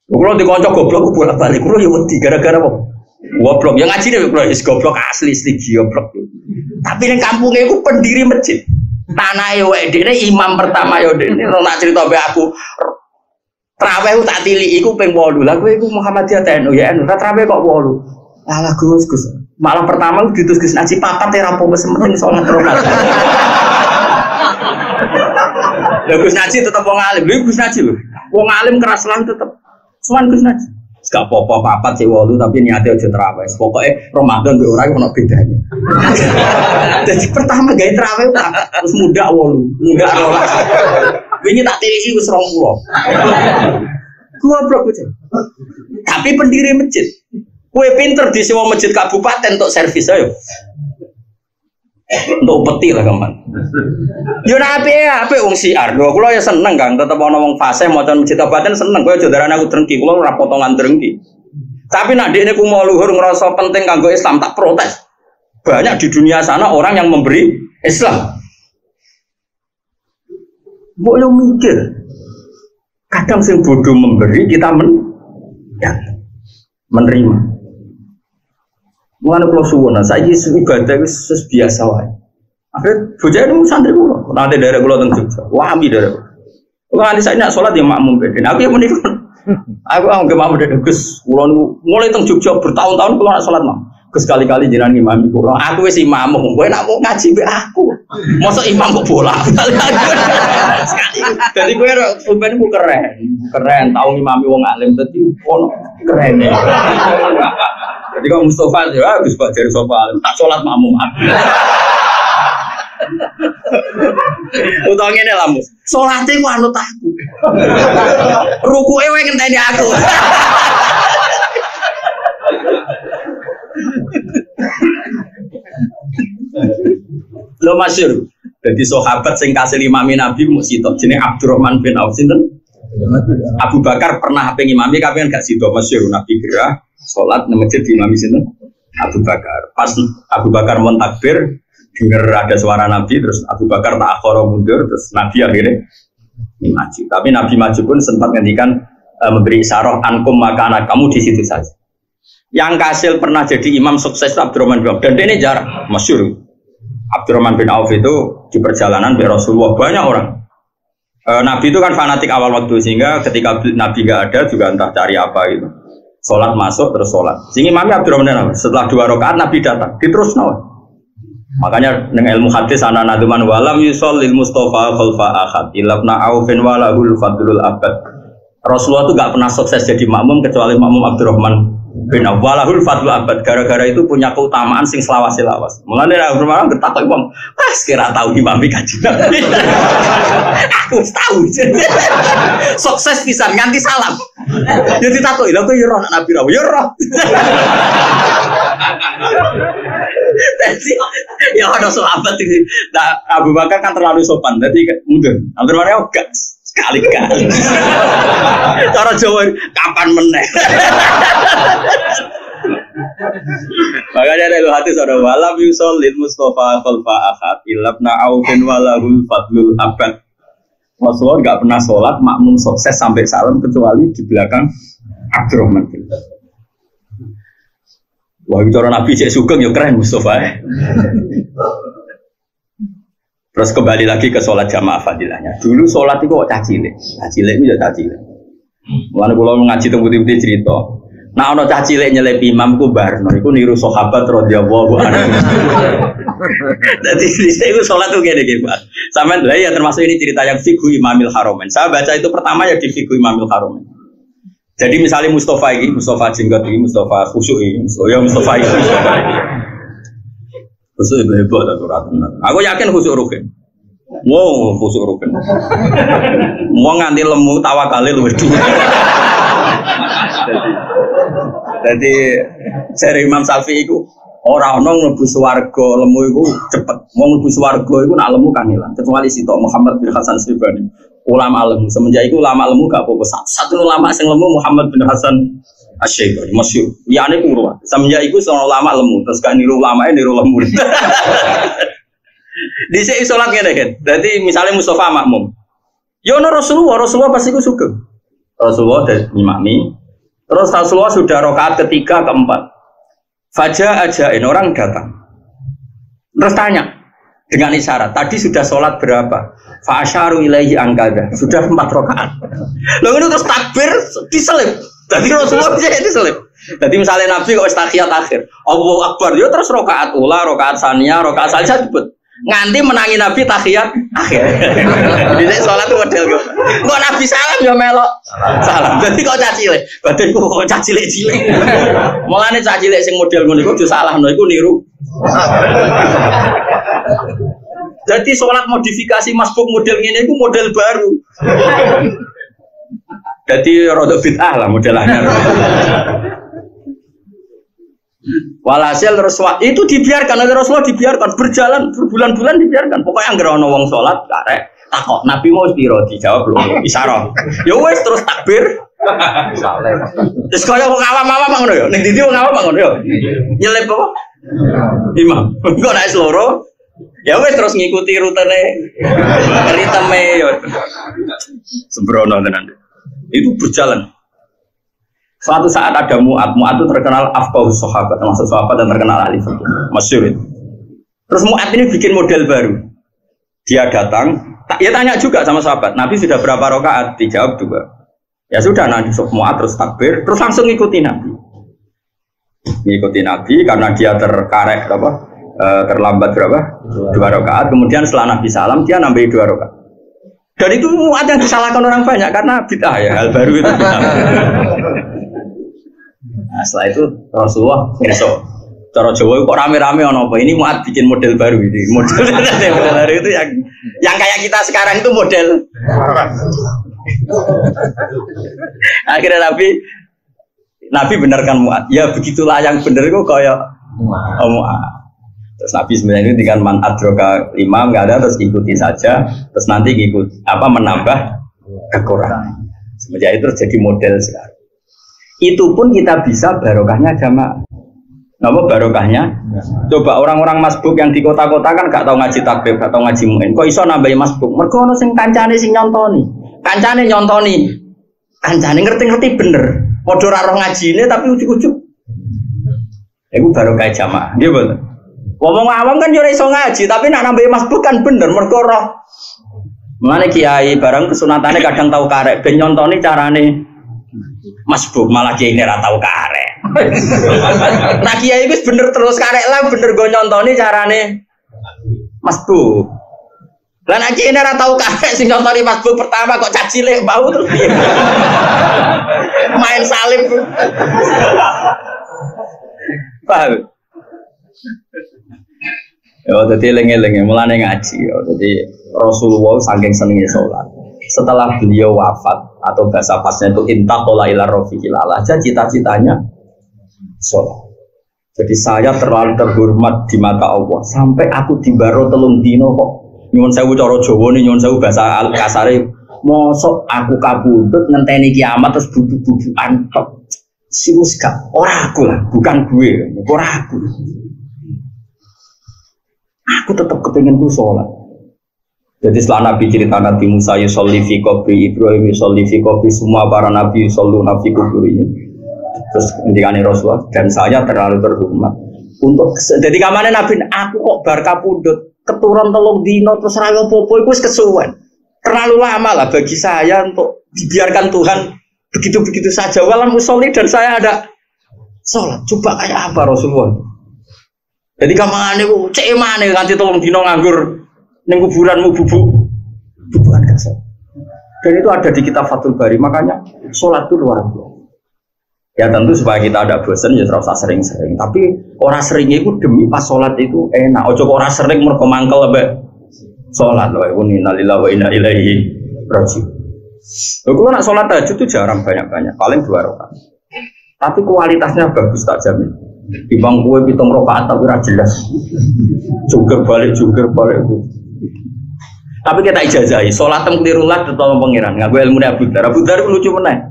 Kulo dikonco goblok bolak-balik kulo ya wedi gara-gara apa? Goblok. Ya ngaji deh kulo is goblok asli goblok. Tapi ning kampunge iku pendiri masjid. Tanahe wae dene imam pertama ya dene nak cerita mbek aku. Traweh tak tiliki iku ping 8. Lah kowe iku Muhammadiyah TNU ya anu traweh kok 8. Alah Gus. Malah pertama ditus Gus ngaji papat ya rampung sementing salat rokaat. Lah Gus Naji tetep wong alim. Lha Gus Naji lho. Wong alim keras lan tetep. Sowan Gus Naji. Gak apa-apa papat sik 8 tapi niate aja traweh. Pokoke Ramadan mbek ora ono bedane. Jadi pertama gawe traweh terus muda 8, muda 12. Wingi tak tiliki wis 20. Goblok aja. Tapi pendiri masjid. Kowe pinter disewa masjid kabupaten untuk servis ayo. Untuk peti lah kaman. Yo nak apik wong siar. Lho kula ya seneng Kang, tetep ana wong fase maca masjid kabupaten seneng. Kowe aja darane aku drengki, kula ora potongan drengki. Tapi nek ndekne ku mau luhur ngrasa penting kanggo Islam tak protes. Banyak di dunia sana orang yang memberi Islam. Mbok yo mikir. Kadang sing bodoh memberi kita menerima. Mulane kula suwun, saiki ibadah wis biasa wae. Akhire bocah itu santri kula. Nanti daerah kula teng Jogja. Wami daerah. Kula nanti saiki nak salat ya makmum beden. Aku ya menika. Aku anggap makmum beden Gus. Kula mulai teng Jogja bertahun-tahun kula nak salat makmum. Gus kali-kali jenengan imam kula. Aku wis imam, kowe nak mau ngaji mbek aku. Mosok imam kok bola. Sekali. Dadi kowe sampeyan ku keren. Tau ngimami wong alim dadi ono keren. Jadi kalau Mustafa ya habis Pak dari sofa tak sholat makmum. Utangnya ini lamus. Sholatnya ku anut aku. Rukuke wae ngenteni aku. Lo masyhur. Jadi sahabat sing kasil imami Nabi mu sitok jenenge Abdurrahman bin Auf sinten? Abu Bakar pernah pengen imami kapan gak sitok masyhur Nabi gerah sholat di masjid di imam sini Abu Bakar. Pas Abu Bakar mau takbir, dengar ada suara Nabi, terus Abu Bakar tak akhoro mundur, terus Nabi akhirnya maju. Tapi Nabi maju pun sempat ngendikan memberi isyarat ankum maka anak kamu di situ saja. Yang kasil pernah jadi imam sukses Abdurrahman bin Auf dan ini jarang masyhur. Abdurrahman bin Auf itu di perjalanan dari Rasulullah banyak orang. Nabi itu kan fanatik awal waktu sehingga ketika Nabi nggak ada juga entah cari apa gitu. Sholat masuk terus sholat. Sehingga Imam Abdurrahman setelah 2 rakaat Nabi datang, diterus Makanya dengan ilmu hadis ana naduman walam yusol lil Mustafa khalfa ahad ilabna aufin walahul fadlul abad. Rasulullah itu gak pernah sukses jadi makmum kecuali makmum Abdurrahman bin Auf. Walahul fadlul abad. Gara-gara itu punya keutamaan sing selawas-selawas. Mulane Abdurrahman bertakwa wong, "Pas kira tahu imam kaji Nabi." Aku tahu. Sukses pisan nganti salam. Ya ditakoki, lha kok ya roh Nabi ra. Ya roh. Jadi ya ada sahabat iki. Nah, Abu Bakar kan terlalu sopan. Jadi mundur. Abdurrahman enggak sekali-kali. Cara Jawa kapan meneh. Makanya ada hati saudara walam yusol lil Mustafa khalfa ahad ilabna aufin walahul fadlul abad. Rasulullah nggak pernah sholat makmum sukses sampai salam kecuali di belakang Abdurrahman. Wah bicara Nabi cek sugeng ya keren Mustafa. Terus kembali lagi ke sholat jamaah fadilahnya. Dulu sholat itu kok cacile itu ya cacile. Mulane kula ngaji teng putih-putih cerita. Nah ana cah cilik nyelip imam ku barno iku niru sahabat radhiyallahu anhu. Jadi itu sholat tuh gini Pak. Sampeyan lah ya termasuk ini cerita yang fikih Imamil Haromen. Saya baca itu pertama ya di fikih Imamil Haromen. Jadi misalnya Mustafa jenggot ini, Mustafa khusyuk ini, Mustafa itu. Khusyuk itu hebat atau ratusan. Aku yakin khusyuk rugen. Wow, khusyuk rugen. Mau nganti lemu tawakalnya luwih dulu. Jadi dari Imam Syafi'i itu orang mlebu swarga lemu iku cepet. Mau mlebu swarga iku nak lemu kan ilang. Kecuali sitok Muhammad bin Hasan Syaibani. Ulama lemu. Semenjak itu ulama lemu gak apa-apa. Satu ulama sing lemu Muhammad bin Hasan Asy-Syaibani masyhur. Liyane kuwi. Semenjak itu sono ulama lemu terus kan niru ulamae niru lemu. Dhisik salat ngene kan. Dadi misalnya Mustafa makmum. Ya ono Rasulullah pasti ku sugeng. Rasulullah dan imami. Terus Rasulullah sudah rakaat ketiga keempat. Fajar aja ini orang datang. Terus tanya dengan isyarat, tadi sudah sholat berapa? Fa'asyaru ilaihi angkada. Sudah 4 rakaat. Lalu itu terus takbir diselip. Jadi Rasulullah bisa diselip. Jadi misalnya Nabi kok tahiyat akhir, Allahu Akbar, yo terus rakaat ula, rakaat saniyah, rakaat saja disebut. Nganti menangi Nabi tahiyat akhir. Jadi sholat itu model kok. Kok Nabi salam ya melok salam. Jadi kok cacile. Badanku kok cacile-cile. Mulane cacile sing model ngono iku disalahno iku niru. Jadi sholat modifikasi masbuk model ngene iku model baru. Jadi rada bid'ah lah modelannya. Walhasil Rasulullah itu dibiarkan oleh Rasulullah, dibiarkan berjalan berbulan-bulan dibiarkan. Pokoknya anggere ana wong salat karek takok Nabi mau piro dijawab lho isyarah. Ya wis terus takbir. Terus kaya wong awam-awam ngono ya. Ning ndi wong awam ngono ya. Nyelip apa? Imam. Kok nek loro ya wis terus ngikuti rutene ritme ya. Sembrono tenan. Itu berjalan. Suatu saat ada Mu'ad itu terkenal afqahus sahabat, termasuk sahabat dan terkenal ahli fikih, masyhur itu. Terus Mu'ad ini bikin model baru. Dia datang, ya tanya juga sama sahabat, Nabi sudah berapa rakaat? Dijawab 2. Ya sudah, nanti Mu'ad terus takbir, terus langsung ngikuti Nabi. Ngikuti Nabi karena dia terkarek terlambat berapa? 2 rakaat. Kemudian setelah Nabi salam dia nambahi 2 rakaat. Dan itu Mu'ad yang disalahkan orang banyak karena bid'ah ya, hal baru itu bid'ah. Nah, setelah itu Rasulullah besok cara Jawa kok rame-rame ono apa ini Mu'ad bikin model baru ini model baru itu yang kayak kita sekarang itu model akhirnya Nabi benarkan Mu'ad ya begitulah yang benar kok kayak Mu'ad. Terus Nabi sebenarnya itu dengan man adroka imam nggak ada terus ikuti saja terus nanti ikut menambah kekurangan semenjak itu jadi model sekarang. Itu pun kita bisa barokahnya jamaah. Napa barokahnya? Coba orang-orang masbuk yang di kota-kota kan gak tahu ngaji takbir, gak tahu ngaji muin. Kok iso nambahi masbuk? Mergo ono sing kancane sing nyontoni. Kancane nyontoni. Kancane ngerti-ngerti bener. Padha ora roh ngajine tapi ujug-ujug. Iku barokah jamaah. Nggih mboten. Wong awam kan yo ora iso ngaji, tapi nek nambahi masbuk kan bener mergo roh. Mulane kiai barang kesunatane kadang tahu karek ben nyontoni carane masbuk malah kiai ini ratau karek. Nah kiai itu bener terus karek lah bener gue nyontoni carane masbuk. Lah nak kiai ini ratau karek sing nyontoni masbuk pertama kok cacile bau terus main salib. Paham? Ya jadi lengi-lengi mulane ngaji. Jadi Rasulullah saking senengnya sholat. Setelah beliau wafat atau bahasa pasnya itu intaqala ila rafiqil a'la, cita-citanya sholat. Jadi saya terlalu terhormat di mata Allah sampai aku dibaro 3 dino kok nyuwun sewu cara Jawa nih nyuwun sewu bahasa kasare mosok aku kabudut ngenteni kiamat terus bubu-bubukan tok sirus gak ora aku lah bukan gue ora aku tetap kepengen gue sholat. Jadi setelah Nabi cerita Nabi Musa yusolli fi qabri, Ibrahim yusolli fi qabri, semua para Nabi yusollu fi qabri. Terus ngendikane Rasulullah dan saya terlalu terhormat untuk jadi kamane Nabi aku kok bar kapundhut keturun 3 dino terus ra opo-opo iku wis kesuwen. Terlalu lama lah bagi saya untuk dibiarkan Tuhan begitu-begitu saja walam musolli dan saya ada sholat. Coba kayak apa Rasulullah? Jadi kamane ku cek emane nganti 3 dino nganggur ning kuburanmu bubukan kasar. Dan itu ada di kitab Fathul Bari, makanya sholat itu luar biasa. Ya tentu supaya kita ada bosan ya terus sering-sering. Tapi orang seringnya itu demi pas sholat itu enak. Ojo orang sering mergo mangkel abe sholat loh. Inna lillahi wa inna ilaihi raji'un. Kalau nak sholat tahajud itu jarang banyak-banyak, paling 2 rakaat. Tapi kualitasnya bagus tak jamin. Di bangku 7 rakaat tapi ora jelas. Jungkir balik itu. Tapi kita ijazahi, sholat kelirulah tetap pengiran. Nggak gue ilmu Abu Dar. Abu Dar lucu meneh.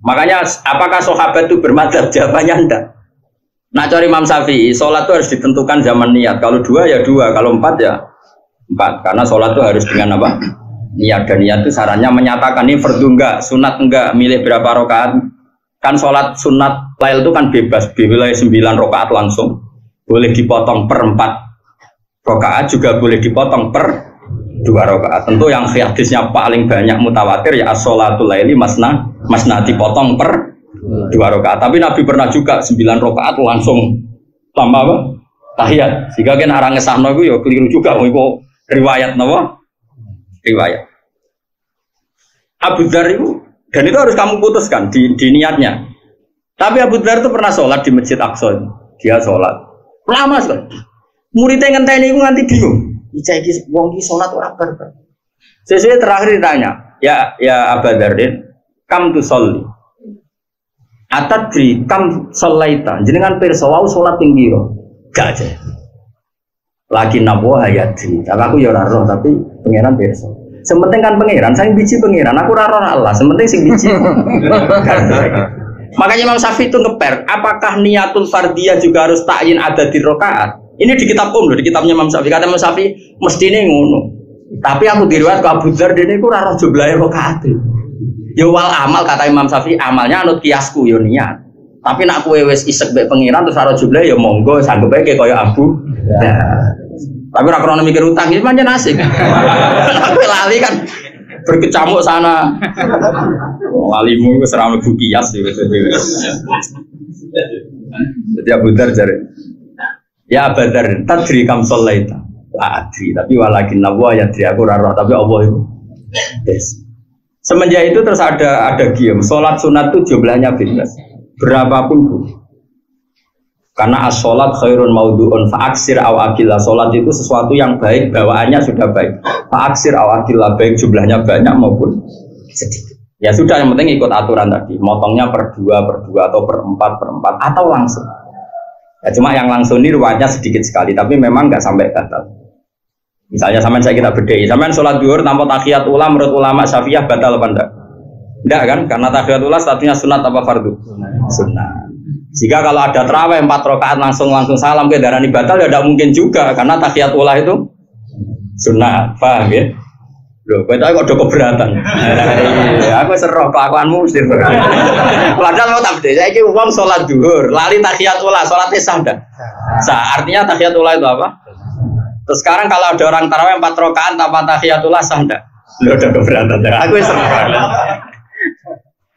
Makanya apakah sahabat itu bermadzhab? Jawabannya enggak. Nah cari Imam Syafi'i, sholat itu harus ditentukan zaman niat. Kalau 2 ya 2, kalau 4 ya 4. Karena sholat itu harus dengan apa? Niat dan niat itu sarannya menyatakan ini fardu enggak, sunat enggak, milih berapa rakaat. Kan sholat sunat lail itu kan bebas, boleh 9 rakaat langsung, boleh dipotong per 4 rakaat, juga boleh dipotong per 2 rakaat. Tentu yang hadisnya paling banyak mutawatir ya as-sholatul laili masna dipotong per 2 rakaat. Tapi Nabi pernah juga 9 rakaat langsung tambah apa? Tahiyat. Sehingga kan orang ngesahno itu ya keliru juga, itu riwayat napa? Riwayat. Abu Dzar itu, dan itu harus kamu putuskan di niatnya. Tapi Abu Dzar itu pernah sholat di Masjid Aqsa. Dia sholat lama sekali. Muridnya ngenteni itu nganti bingung. Iki wong iki sholat ora barbar. Sesuai terakhir ditanya, ya Abu Dzarin, kam tu sholli. Atadri kam sholaita. Jenengan pirsa wau sholat ping pira? Gak aja. Lagi nabo hayati. Tapi aku ya ora roh, tapi pangeran pirsa. Sementing kan pangeran, saya biji pangeran, aku ora roh Allah. Sementing sing biji. Makanya Imam Syafi'i itu ngeper, apakah niatul fardiyah juga harus ta'yin ada di rakaat? Ini di kitab loh, di kitabnya Imam Syafi'i. Kata Imam Syafi'i mestine ngono. Tapi aku diriwayat ke Abu Dzar dene iku ora roh jumlahe rakaat. Ya wal amal kata Imam Syafi'i, amalnya anut kiasku yo niat. Tapi nak kowe wis isek mbek pangeran terus ora roh jumlahe ya monggo sanggup ae kaya Abu. Tapi ora krono mikir utang iki pancen asik. Tapi lali kan berkecamuk sana. Walimu wis ora mlebu kias ya. Jadi Abu Dzar jare. Ya Abu Dzar, tadri kam sholaita. La adri, tapi walakin Allah ya aku ora roh, tapi Allah itu. Yes. Semenjak itu terus ada gium, sholat sunat itu jumlahnya bebas. Berapapun bu. Karena as-sholat khairun maudu'un fa'aksir awakillah. Sholat itu sesuatu yang baik, bawaannya sudah baik. Fa'aksir awakillah, baik jumlahnya banyak maupun sedikit. Ya sudah, yang penting ikut aturan tadi. Motongnya per 2 atau per 4 atau langsung. Ya, cuma yang langsung ini ruwetnya sedikit sekali, tapi memang nggak sampai batal. Misalnya sampean saya kita bedai, sampean sholat duhur tanpa tahiyat ula menurut ulama Syafi'iyah batal apa enggak? Enggak kan? Karena tahiyat ula statusnya sunat apa fardu? Sunat. Jika kalau ada tarawih 4 rakaat langsung salam ke darani batal ya tidak mungkin juga karena tahiyat ula itu sunat, paham ya? Loh, kowe kok udah keberatan. Aku seroh kelakuanmu mesti. Padahal mau tak bedhe, saiki wong salat zuhur, lali tahiyat ula, salatnya sah ndak? Sah. Artinya tahiyat ula itu apa? Terus sekarang kalau ada orang tarawih 4 rakaat tanpa tahiyat ula sah ndak? Loh, udah keberatan. Aku seroh.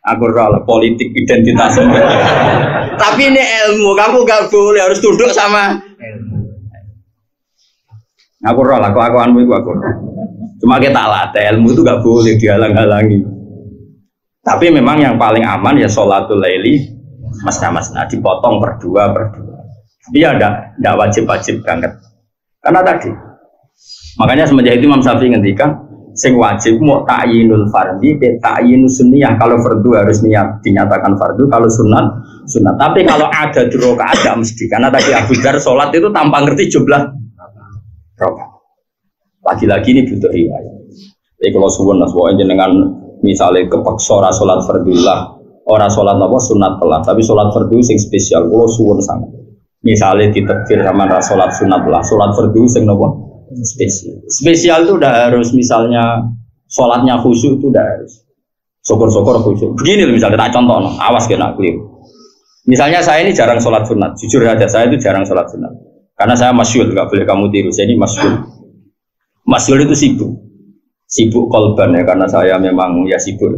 Aku roh politik identitas. Tapi ini ilmu, kamu gak boleh harus tunduk sama aku roh lah, kelakuanmu itu aku roh. Cuma kita latih, ilmu itu gak boleh dihalang-halangi. Tapi memang yang paling aman ya sholatul laili masna dipotong per 2. Tapi ya tidak wajib banget. Karena tadi, makanya semenjak itu Imam Syafi'i ngendikan sing wajib mau ta'yinul fardhi ta'yinus sunniyah. Kalau fardu harus dinyatakan fardu, kalau sunat. Tapi kalau ada di rakaat tidak mesti. Karena tadi Abu Dzar sholat itu tanpa ngerti jumlah rakaat. Lagi-lagi ini butuh riwayat. Jadi kalau suwun pokoknya dengan misalnya kepaksa ora sholat fardullah, ora sholat apa sunat telah, tapi sholat fardu sing spesial. Kalau suwun sangat. Misalnya ditekfir sama sholat sunat lah, sholat fardu sing apa? Spesial itu udah harus, misalnya sholatnya khusyuk itu udah harus syukur-syukur khusyuk. Begini loh misalnya tak contoh, awas kena keliru. Misalnya saya ini jarang sholat sunat, jujur aja saya itu jarang sholat sunat karena saya masyhur, nggak boleh kamu tiru, saya ini masyhur itu sibuk kolban ya, karena saya memang ya sibuk.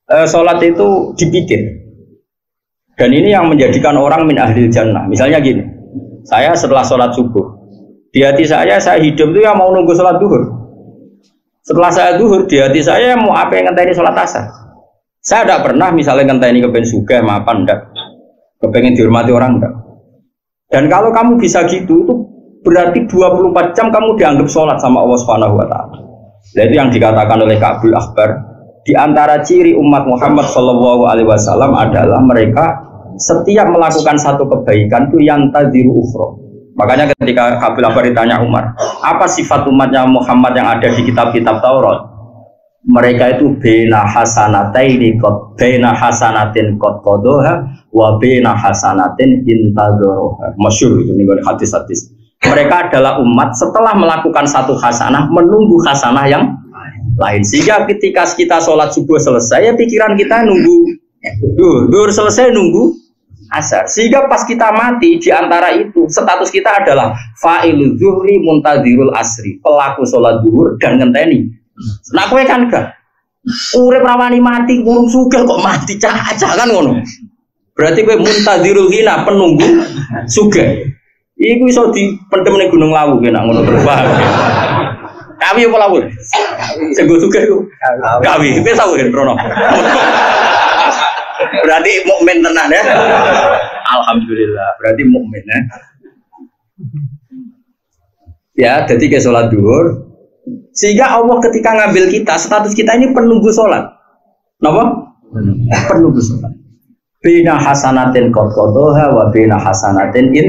Sholat itu dipikir, dan ini yang menjadikan orang min ahlil jannah. Misalnya gini, saya setelah sholat subuh di hati saya hidup itu yang mau nunggu sholat duhur. Setelah saya duhur, di hati saya mau apa yang ngenteni sholat asar. Saya tidak pernah misalnya ngenteni kepengen sugih, mapan enggak, kepengen dihormati orang enggak. Dan kalau kamu bisa gitu, itu berarti 24 jam kamu dianggap sholat sama Allah Subhanahu Wa Taala. Dan itu yang dikatakan oleh Ka'bul Akhbar. Di antara ciri umat Muhammad Shallallahu Alaihi Wasallam adalah mereka setiap melakukan satu kebaikan itu yang tadiru ukhra. Makanya ketika Ka'bul Akhbar ditanya Umar, apa sifat umatnya Muhammad yang ada di kitab-kitab Taurat? Mereka itu bena hasanataini qad bena hasanatin qad qadaha wa bena hasanatin intadharoha. Masyhur itu nih hadis-hadis. Mereka adalah umat setelah melakukan satu hasanah menunggu hasanah yang lain. Sehingga ketika kita sholat subuh selesai, ya pikiran kita nunggu duhur selesai nunggu asar. Sehingga pas kita mati di antara itu status kita adalah fa'ilul zuhri muntadirul asri, pelaku sholat duhur dan ngenteni. Nah kowe kan gak urip rawani mati burung sugih kok mati cacah kan ngono. Berarti kowe muntadirul hina penunggu sugih. Iku iso dipendem ning Gunung Lawu kena ngono berubah. Kawi apa lawu? Sing go sugih iku. Kawi, wis tau kan Rono. Berarti mukmin tenan ya. Alhamdulillah, berarti mukmin ya. Ya, jadi ke sholat duhur. Sehingga Allah ketika ngambil kita, status kita ini penunggu sholat. Napa? Penunggu sholat. Bina hasanatin qadqadoha wa bina hasanatin in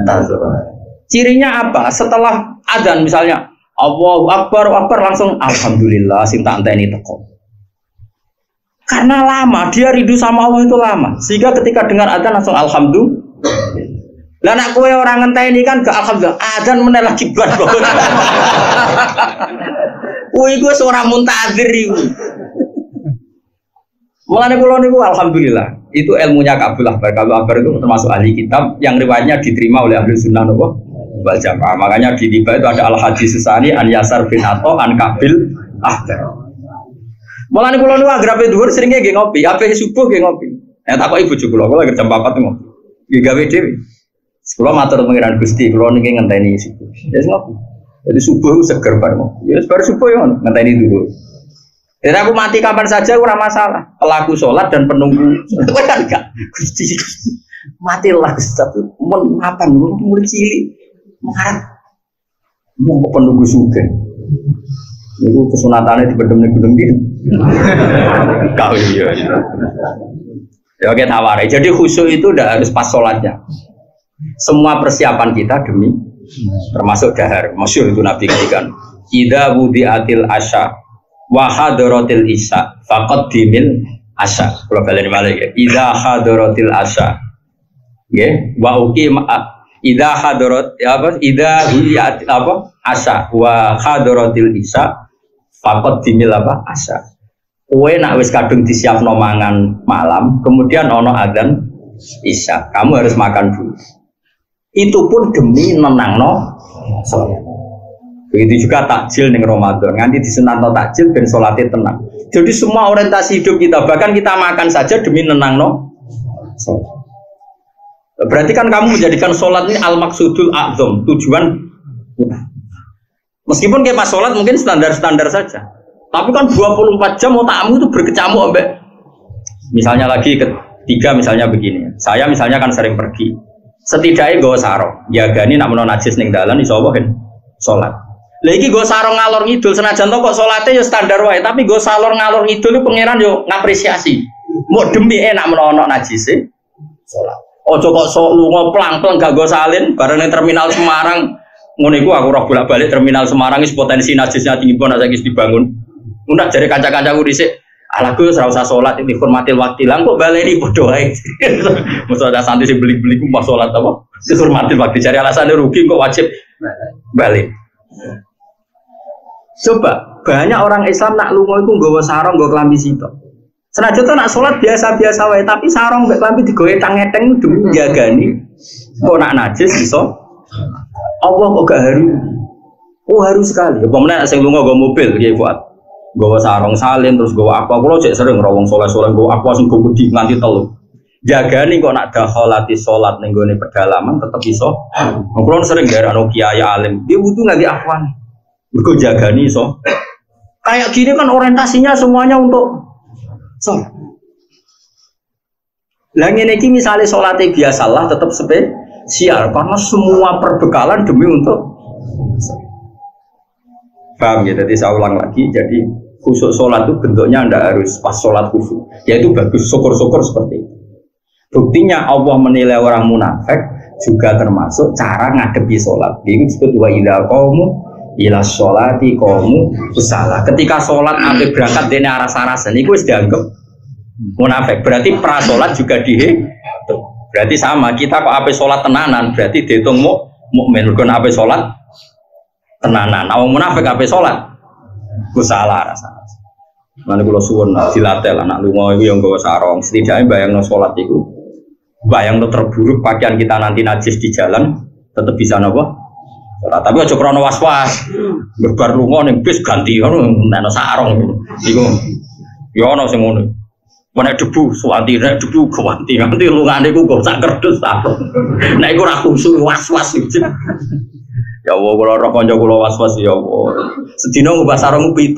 tazura. Cirinya apa? Setelah adzan misalnya Allahu Akbar, langsung alhamdulillah sing tak enteni teko. Karena lama, dia rindu sama Allah itu lama. Sehingga ketika dengar adzan langsung alhamdulillah. Lah nek kowe ora ngenteni kan gak alhamdulillah, adzan meneh lagi bar. Kuwi iku ora muntazir iku. Mulane kula niku alhamdulillah, itu ilmunya Ka'bul Ahbar. Ka'bul Ahbar itu termasuk ahli kitab yang riwayatnya diterima oleh ahli sunnah wal jamaah. Makanya di tiba itu ada al-hadis susani an Yasar bin Atha an Ka'bul Ahbar. Mulane kula niku agrape dhuwur seringe nggih ngopi, ape subuh nggih ngopi. Takoki bojo kula lagi jam 4 ngopi. Nggih gawe dhewe. Kula matur pengiran Gusti, kula niki ngenteni subuh. Wis ngopi. Jadi subuh seger bar ngopi. Ya bar subuh ya ngenteni dulu. Jadi aku mati kapan saja ora masalah. Pelaku sholat dan penunggu. Kan enggak. Gusti matilah tapi mun apa mulai cilik mengharap mau penunggu sugih. Niku kesunatane dipendem ning gunung iki. Kau iya. Ya oke tawari. Jadi khusyuk itu udah harus pas sholatnya. Semua persiapan kita demi termasuk dahar. Masyhur itu Nabi katakan, "Idza wudi'atil asya wa hadaratil isya faqaddimil asya." Kalau balen malih ya. Idza hadaratil asya. Nggih, wa uqima idza hadarat apa? Idza wudi'at apa? Asya wa hadaratil isya faqaddimil apa? Asya. Kowe nak wis kadung disiapno mangan malam, kemudian ono adzan isya, kamu harus makan dulu. Itu pun demi nenangno sholat. Begitu juga takjil ning Ramadan, nganti disunatno takjil ben salate tenang. Jadi semua orientasi hidup kita, bahkan kita makan saja demi nenangno sholat. Berarti kan kamu menjadikan sholat ini al-maqsudul a'zam, tujuan utama. Meskipun kayak pas sholat mungkin standar-standar saja, tapi kan 24 jam otakmu itu berkecamuk ambek. Misalnya lagi ketiga, misalnya begini, saya misalnya kan sering pergi, setidaknya gue sarong, jagani nak menon najis ning dalan iso apa kan sholat. Lagi gue sarong ngalor ngidul, senajan to kok sholatnya ya standar wae, tapi gue salor ngalor ngidul itu pangeran yo ngapresiasi. Mau demi enak menon najis sholat. Ojo kok sok lunga plang-plang gak gue salin, bareng ning terminal Semarang. Ngono iku aku ora bolak-balik terminal Semarang wis potensi najisnya tinggi pun nek wis dibangun. Udah jare kanca-kancaku dhisik, ala Gus ora usah salat iki dihormati waktu lang kok baleni padha wae. Mosok ada santri sing beli-beli ku pas salat apa? Dihormati waktu jare alasane rugi kok wajib balik. Coba banyak orang Islam nak lunga iku nggawa sarung, nggawa klambi sitok. Senajan to nak salat biasa-biasa wae, tapi sarung mbek klambi digowe tang-eteng demi jagani. Kok nak najis iso Allah kok gak haru? Oh haru sekali. Apa meneh sing lunga nggo mobil Kiai Fuad. Nggawa sarung salin terus nggawa aqua. Kulo cek sering rawong saleh-saleh nggawa aqua sing gede nganti telu. Jagani kok nak dakholati salat ning gone pedalaman tetep iso. Kulo sering garano kiai alim. Dia butuh nganti aqua. Mergo jagani iso. Kayak gini kan orientasinya semuanya untuk salat. Lah ngene iki misale salate biasalah tetep spesial karena semua perbekalan demi untuk paham ya. Jadi saya ulang lagi, jadi khusyuk sholat itu bentuknya anda harus pas sholat khusyuk, yaitu bagus, syukur-syukur seperti itu. Buktinya Allah menilai orang munafik juga termasuk cara ngadepi sholat. Ini disebut wa idza qamu ila sholati qamu kusala. Ketika sholat sampai berangkat dene aras-arasan itu wis dianggap munafik. Berarti pra sholat juga berarti sama, kita kok ape sholat tenanan berarti dihitung mukmin. Mergo nek ape salat tenanan. Wong munafik ape salat ku salah rasa. Mane kula suwun dilatih lah nak lunga iki yo nggawa sarong. Setidaknya bayangno salat iku. Bayangno terburuk pakaian kita nanti najis di jalan tetap bisa napa? Salat. Tapi aja krana was-was. Berbar lunga ning bis ganti ngono nek sarong. Iku yo ana sing ngono. Nek debu suwanti nek debu ganti nganti lungane ku kok sak kerdus sarong. Nek iku ora khusyuk was-was. Ya Allah, kalau roh konco kulo was-was ya Allah. Sedina ngubah sarung 7.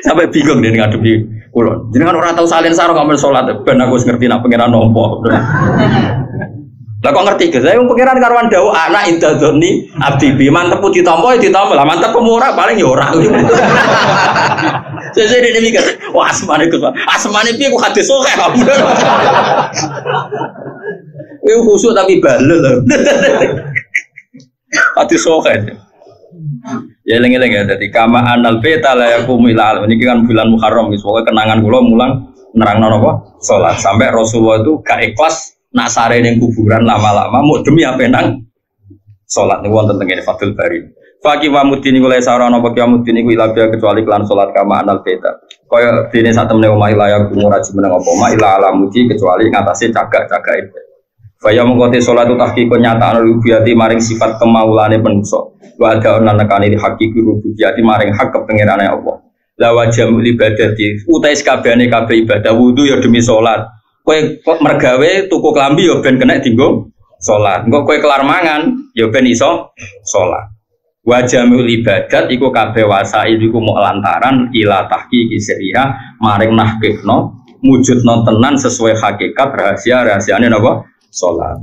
Sampai bingung dia ngadepi kulo. Jenengan ora tau salin sarung ambil salat, ben aku wis ngerti nak pangeran nampa. Lah kok ngerti ge? Saya pangeran karwan dawuh anak indadzoni abdi bi mantep ditampa ya ditampa. Lah mantep ora paling ya ora. Sesuk dene mikir, wah asmane Gus. Asmane piye kok hadis sok kok. Itu khusyuk tapi balel. Hati sokan. Ya eling-eling ya. Jadi kama anal beta la yakum ilal. Ini kan bulan Muharram. Pokoknya kenangan kula mulang nerangno napa? Salat. Sampai Rasulullah itu gak ikhlas nak sare ning kuburan lama-lama mau demi apa nang salat niku wonten teng Fathul Bari. Faqih wa mudini kula sarana apa kiamuddin iku ila kecuali kelan salat kama anal beta. Kaya dene sak temene omah ila yakum ora jimeneng apa ma ila alamuji kecuali ngatasé cagak-cagak itu. Faya mengkote sholat itu tahqiqun nyataan rububiyati maring sifat kemaulane manusa. Wa ada ana nekane di hakiki rububiyati maring hak kepengirane Allah. La wajhul ibadati utais kabehane kabeh ibadah wudu ya demi sholat. Kowe mergawe tuku klambi ya ben kena dienggo sholat. Engko kowe kelar mangan ya ben iso sholat. Wajhul ibadat iku kabeh wasail iku mok lantaran ila tahqiqi siriha maring nahqiqno mujudno tenan sesuai hakikat rahasiane napa? Sholat.